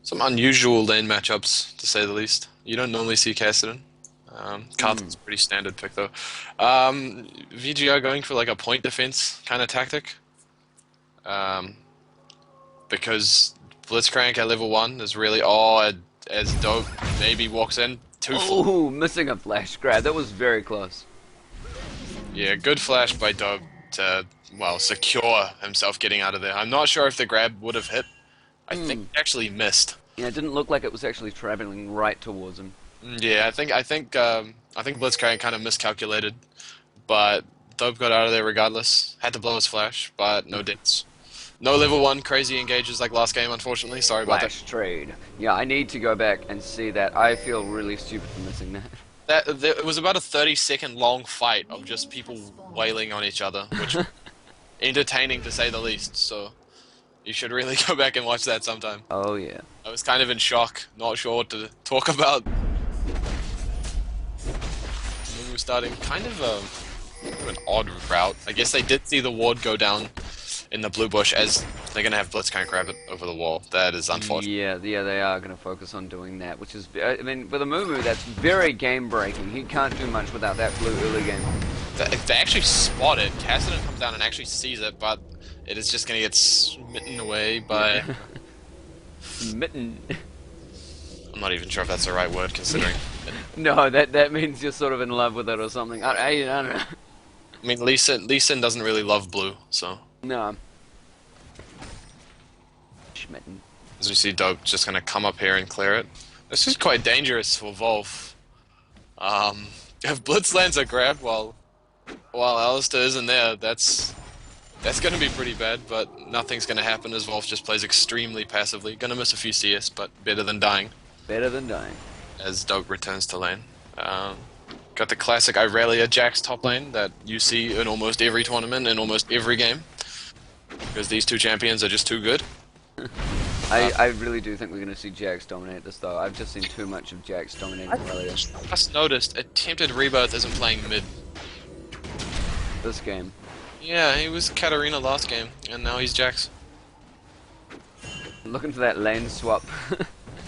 Some unusual lane matchups, to say the least. You don't normally see Cassidy. Hmm. Carth's pretty standard pick though. VGR going for like a point defense kind of tactic. Um, because Blitzcrank at level 1 is really as dope. Maybe walks in too. Oh, missing a flash grab. That was very close. Yeah, good flash by Dope to secure himself getting out of there. I'm not sure if the grab would have hit. I think Hmm. he actually missed. Yeah, it didn't look like it was actually traveling right towards him. Yeah, I think Blitzcrank kind of miscalculated, but Dope got out of there regardless. Had to blow his flash, but no deaths. No level 1 crazy engages like last game, unfortunately. Sorry about that. Flash trade. Yeah, I need to go back and see that. I feel really stupid for missing that. It was about a 30-second long fight of just people wailing on each other, which entertaining to say the least. So you should really go back and watch that sometime. Oh yeah. I was kind of in shock, not sure what to talk about. We were starting kind of an odd route. I guess they did see the ward go down in the blue bush as they're gonna have Blitzcrank grab it over the wall. That is unfortunate. Yeah, they are going to focus on doing that, which is, I mean, with a Mumu, that's very game breaking. He can't do much without that blue early game. They actually spot it. Cassidy comes down and actually sees it, but it is just gonna get smitten away by. Smitten. I'm not even sure if that's the right word considering. No, that means you're sort of in love with it or something. I don't know. I mean, Lee Sin doesn't really love blue, so. No. Schmitten. As we see Dope just gonna come up here and clear it. This is quite dangerous for Volf. If Blitz lands a grab while Alistair isn't there, that's gonna be pretty bad, but nothing's gonna happen as Volf just plays extremely passively. Gonna miss a few CS, but better than dying. Better than dying. As Dope returns to lane. Got the classic Irelia Jax top lane that you see in almost every tournament, in almost every game. Because these two champions are just too good. I really do think we're going to see Jax dominate this, though. I've just seen too much of Jax dominating Aurelia Just noticed, Attempted Rebirth isn't playing mid. this game. Yeah, he was Katarina last game, and now he's Jax. Looking for that lane swap.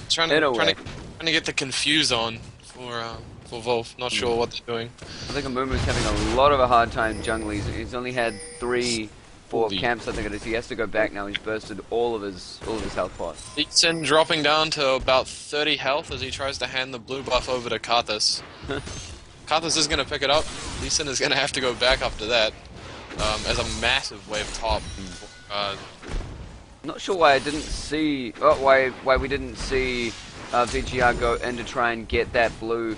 Trying In a to, way. trying to get the confuse on for Volf. Not sure what they're doing. I think Amumu's having a lot of a hard time jungling. He's only had 3, 4 Holy. camps, I think it is. He has to go back now. He's bursted all of his health pots. Lee Sin dropping down to about 30 health as he tries to hand the blue buff over to Karthus. Karthus is going to pick it up. Lee Sin is going to have to go back after that. As a massive wave top. Not sure why I didn't see. Oh, why we didn't see VGR go in to try and get that blue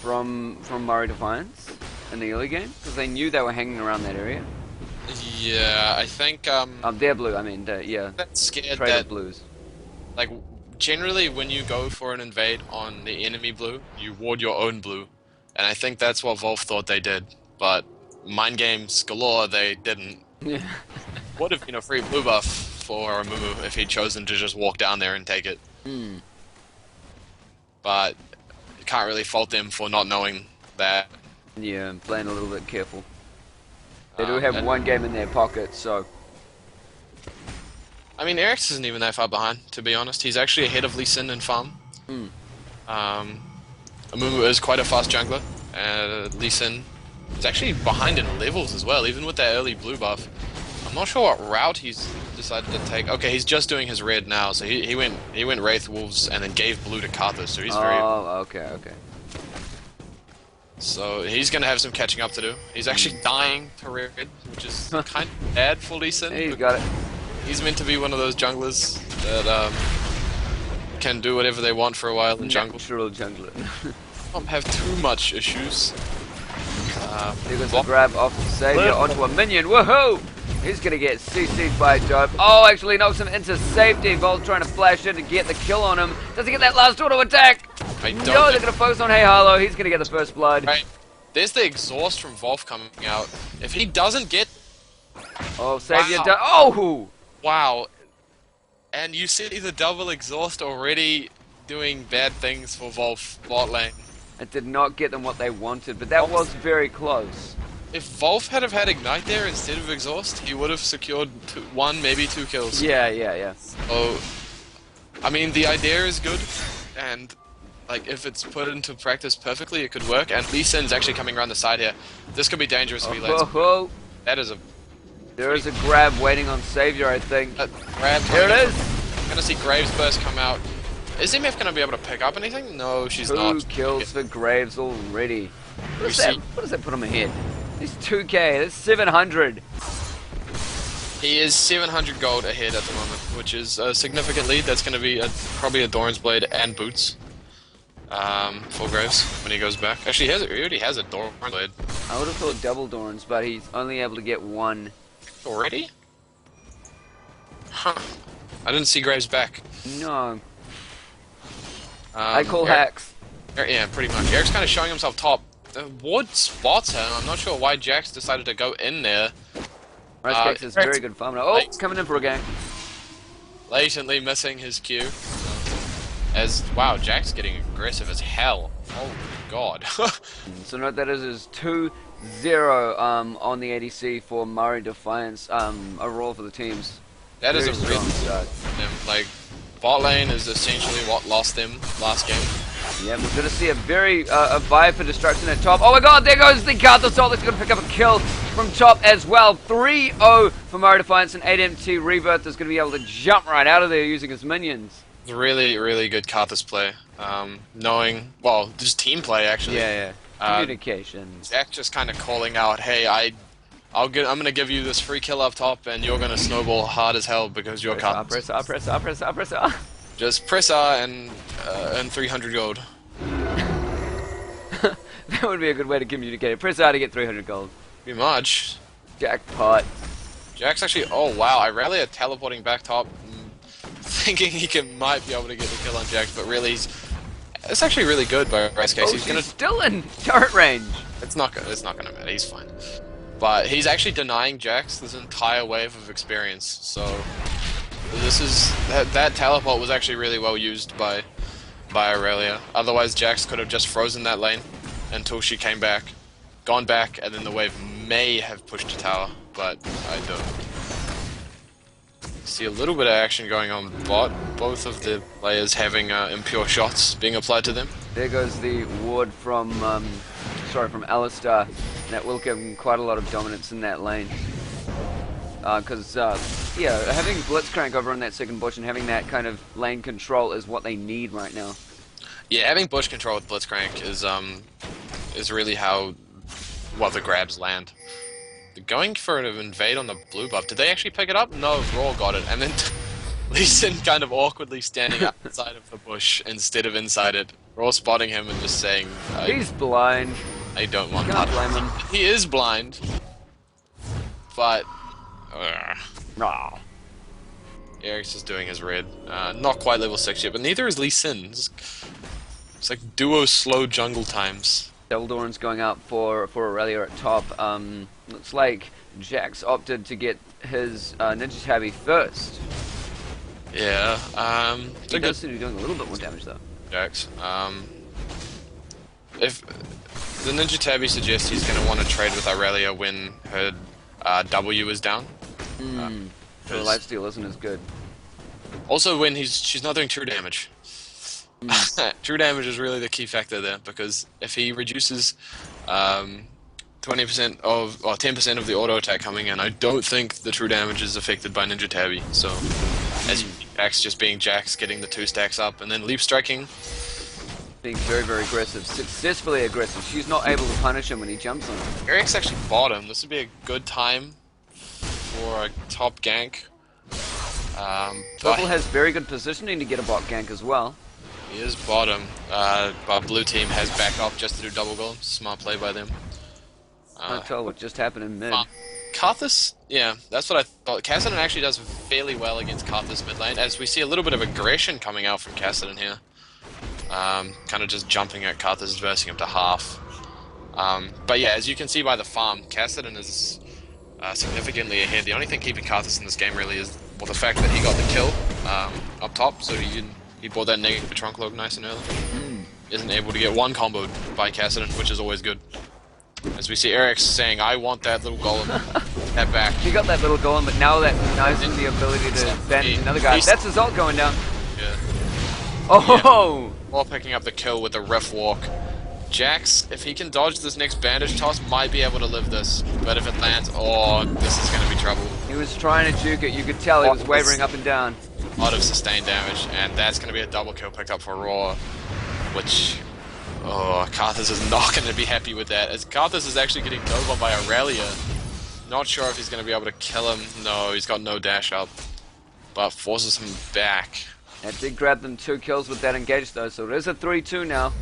from Maori Defiance in the early game because they knew they were hanging around that area. Yeah, I think Their blue. I mean, yeah, that's scared trade that of blues. like generally when you go for an invade on the enemy blue, you ward your own blue, and I think that's what Volf thought they did. But mind games galore, they didn't. Yeah. Would have been a free blue buff for Mumu if he'd chosen to just walk down there and take it. Hmm. But you can't really fault them for not knowing that. Yeah, playing a little bit careful. They do Um, have and- one game in their pocket, so I mean, Eric's isn't even that far behind, to be honest. He's actually ahead of Lee Sin in farm. hmm. Amumu is quite a fast jungler. Lee Sin is actually behind in levels as well, even with that early blue buff. I'm not sure what route he's decided to take. Okay, he's just doing his red now, so he went Wraith Wolves and then gave blue to Karthus, so he's Oh, okay. so he's gonna have some catching up to do. He's actually dying to red, which is kind of bad for Lee Sin. He's got it. He's meant to be one of those junglers that can do whatever they want for a while in jungle. Natural jungler. Don't have too much issues. There goes the grab off the savior onto a minion. Woohoo! He's gonna get CC'd by Dope. Oh, actually knocks him into safety. Vol's trying to flash in to get the kill on him. Does he get that last auto attack? I don't No, they're think- gonna focus on Hey Harlow. He's gonna get the first blood. Right. There's the exhaust from Volf coming out. If he doesn't get... Oh, savior Wow. Oh! Wow. And you see the double exhaust already doing bad things for Volf bot lane. It did not get them what they wanted, but that was very close. If Volf had have had Ignite there instead of exhaust, he would have secured one, maybe two kills. Yeah. Oh, I mean, the idea is good, and like if it's put into practice perfectly, it could work. And Lee Sin's actually coming around the side here. This could be dangerous if he lets. That is a. There is a grab waiting on Savior, I think. Grab. Here it is. I'm gonna see Graves burst come out. Is MF gonna be able to pick up anything? No, she's not. 2 kills for Graves already. What does that put him ahead? He's 2k. That's 700. He is 700 gold ahead at the moment, which is a significant lead. That's going to be probably a Doran's Blade and boots for Graves when he goes back. Actually, he already has a Doran's Blade. I would have thought double Dorans, but he's only able to get 1. Already? Huh. I didn't see Graves back. No. I call hacks. Yeah, pretty much. Eric's kind of showing himself top. The ward spots him. I'm not sure why Jax decided to go in there. Rice is very good farm. Oh, coming in for a gank. Latently missing his Q. Wow, Jack's getting aggressive as hell. Oh god. So note that is 2-0 on the ADC for Maori Defiance overall for the teams. That is a really strong start. Like, bot lane is essentially what lost them last game. Yeah, we're going to see a very a vibe for destruction at top. Oh my god, there goes the Garth Assault that's going to pick up a kill from top as well. 3-0 for Maori Defiance, and 8MT Rebirth is going to be able to jump right out of there using his minions. It's a really, really good Karthus play. Knowing, well, just team play actually. Yeah. Communication. Zach just kind of calling out, hey, I'm going to give you this free kill up top, and you're going to snowball hard as hell because you're Karthus. Press R. Just press R and 300 gold. That would be a good way to communicate it. Press R to get 300 gold. Pretty much. Jackpot. Jack's actually, oh wow, Irelia teleporting back top, thinking he might be able to get the kill on Jax, but really it's actually really good by Rice Case. He's still in turret range. It's not gonna matter, he's fine. But he's actually denying Jax this entire wave of experience, so this is that teleport was actually really well used by Irelia. Otherwise Jax could have just frozen that lane until she came back, gone back, and then the wave may have pushed a tower, but I don't. See a little bit of action going on bot, both of the players having impure shots being applied to them. There goes the ward from Alistar. That will give him quite a lot of dominance in that lane. Because, having Blitzcrank over on that second bush and having that kind of lane control is what they need right now. Yeah, having bush control with Blitzcrank is really how the grabs land. They're going for an invade on the blue buff. Did they actually pick it up? No, Raw got it. And then Lee Sin kind of awkwardly standing outside of the bush instead of inside it. Raw spotting him and just saying... He's blind. I don't want Can't blame him. He is blind. But... Eric's just doing his red. Not quite level 6 yet, but neither is Lee Sin. It's like duo slow jungle times. Eldorn's going out for Aurelia at top. Looks like Jax opted to get his Ninja Tabby first. Yeah, he does seem to be doing a little bit more damage though. Jax. If the Ninja Tabby suggests he's going to want to trade with Aurelia when her W is down. The lifesteal isn't as good. Also when she's not doing true damage. True damage is really the key factor there, because if he reduces 20% of, or 10% of the auto attack coming in, I don't think the true damage is affected by Ninja Tabby. So, as Jax just being Jax, getting the 2 stacks up, and then leap striking. Being very, very aggressive, successfully aggressive. She's not able to punish him when he jumps on her. Eric's actually bottom. This would be a good time for a top gank. Purple has very good positioning to get a bot gank as well. He is bottom, but blue team has back off just to do double golem. Smart play by them. Can't tell what just happened in mid. Karthus, yeah, that's what I thought. Kassadin actually does fairly well against Karthus mid lane, as we see a little bit of aggression coming out from Kassadin here. Kind of just jumping at Karthus, reversing him to half. But yeah, as you can see by the farm, Kassadin is significantly ahead. The only thing keeping Karthus in this game really is the fact that he got the kill up top, so he bought that negative trunk cloak nice and early. Isn't able to get one comboed by Kassadin, which is always good. As we see Eric saying, I want that little golem. That back. He got that little golem, but now that knows the ability to bend another guy. That's his ult going down. Yeah. Oh! Or picking up the kill with the Rift Walk. Jax, if he can dodge this next bandage toss, might be able to live this. But if it lands, oh, this is going to be trouble. He was trying to juke it. You could tell he was wavering up and down. A lot of sustained damage, and that's going to be a double kill picked up for Raw, which... Oh, Karthus is not going to be happy with that, as Karthus is actually getting dove on by Aurelia. Not sure if he's going to be able to kill him. No, he's got no dash up, but forces him back. That did grab them 2 kills with that engage though, so it is a 3-2 now.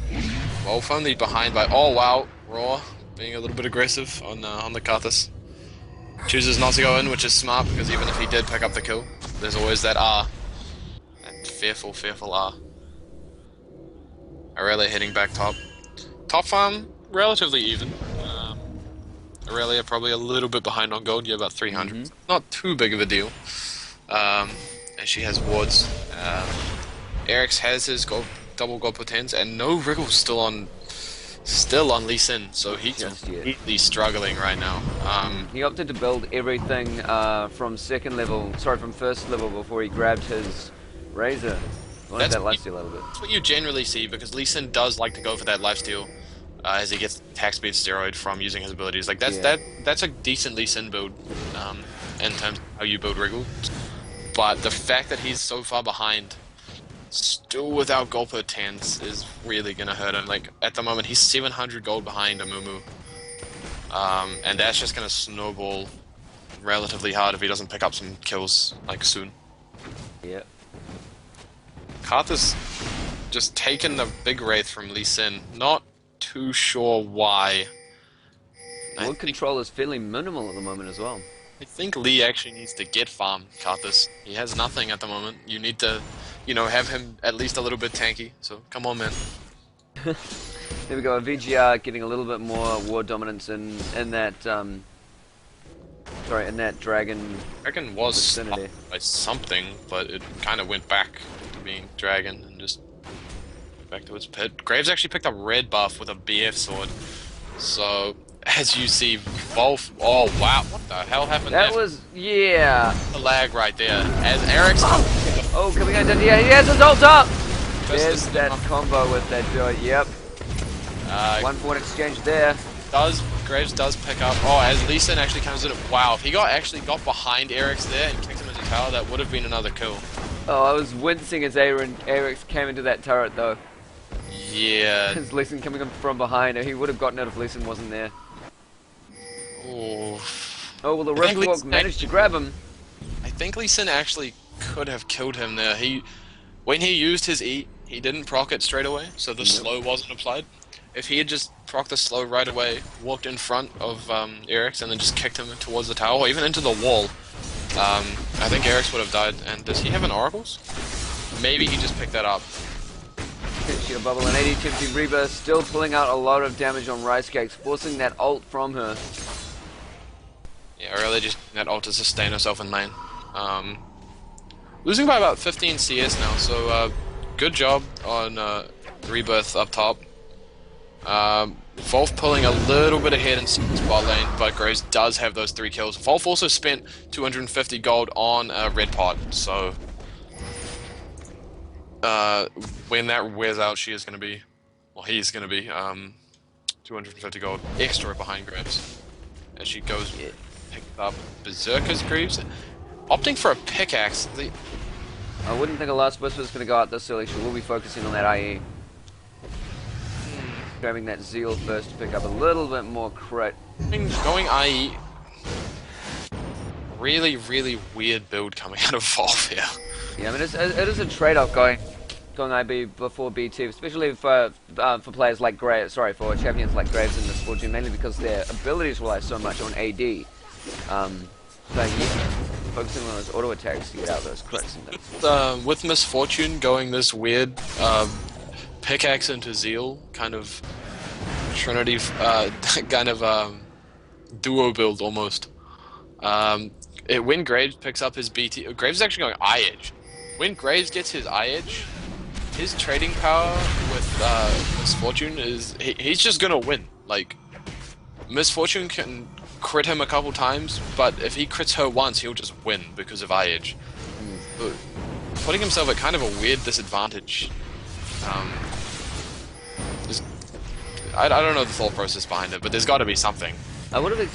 Wolf only behind by... Oh wow, Raw being a little bit aggressive on the Karthus. Chooses not to go in, which is smart, because even if he did pick up the kill, there's always that R. That fearful, fearful R. Aurelia heading back top. Top farm, relatively even. Aurelia probably a little bit behind on gold, yeah, about 300. Not too big of a deal. And she has wards. Eric's has his double gold potens, and no Wriggle's still on Lee Sin, so he's completely struggling right now. He opted to build everything from first level before he grabbed his Razor. That lifesteal a little bit. That's what you generally see, because Lee Sin does like to go for that lifesteal as he gets attack speed steroid from using his abilities. Like that's a decent Lee Sin build in terms of how you build Wriggle. But the fact that he's so far behind, still without gold per 10s, is really gonna hurt him. Like at the moment, he's 700 gold behind Amumu, and that's just gonna snowball relatively hard if he doesn't pick up some kills like soon. Yeah. Karthus just taken the big wraith from Lee Sin. Not too sure why. Wood control is fairly minimal at the moment as well. I think Lee actually needs to get farm Karthus. He has nothing at the moment. You need to, have him at least a little bit tanky. So come on, man. There we go. VGR getting a little bit more war dominance in that in that dragon. Dragon was stopped by something, but it kind of went back to being dragon and just back to its pit. Graves actually picked up red buff with a BF sword. So as you see, both. Oh wow! What the hell happened? That was the lag right there. As Eric's coming out. Yeah, he has his ult up. There's that combo with that dude. Yep. 1-for-1 exchange there. Graves does pick up. Oh, as Lee Sin actually comes in. Wow, if he actually got behind Eric's there and kicked him into tower, that would have been another kill. Oh, I was wincing as Eric's came into that turret though. Yeah. His Lee Sin coming up from behind, he would have gotten it if Lee Sin wasn't there. Oh. Oh, well, the Rift Walk managed to grab him. I think Lee Sin actually could have killed him there. When he used his E, he didn't proc it straight away, so the slow wasn't applied. If he had just proc the slow right away, walked in front of Eric's, and then just kicked him towards the tower, or even into the wall, I think Eric's would have died. And does he have an Oracles? Maybe he just picked that up. Shield bubble and 80 tempting Reba, still pulling out a lot of damage on Rice Cakes, forcing that ult from her. Yeah, really just that ult to sustain herself in lane. Losing by about 15 CS now, so good job on Rebirth up top. Volf pulling a little bit ahead in spot lane, but Graves does have those 3 kills. Volf also spent 250 gold on Red Pot, so when that wears out, she is going to be, well, he's going to be 250 gold extra behind Graves as she goes pick up Berserker's Greaves, opting for a pickaxe. I wouldn't think a Last Whisper is going to go out this early. She will be focusing on that IE. Grabbing that Zeal first to pick up a little bit more crit. Going IE, really weird build coming out of Volf here. Yeah, I mean it is a trade-off going IB before BT, especially for players like Graves. Sorry, for champions like Graves and Misfortune, mainly because their abilities rely so much on AD. So yeah, focusing on those auto attacks to get out those crits. And with Misfortune going this weird pickaxe into Zeal kind of Trinity kind of duo build almost. When Graves picks up his BT, Graves is actually going eye edge. When Graves gets his eye edge, his trading power with Misfortune is he's just gonna win. Like Misfortune can crit him a couple times, but if he crits her once, he'll just win because of eye edge. Putting himself at kind of a weird disadvantage Um, I don't know the thought process behind it, but there's got to be something. I would have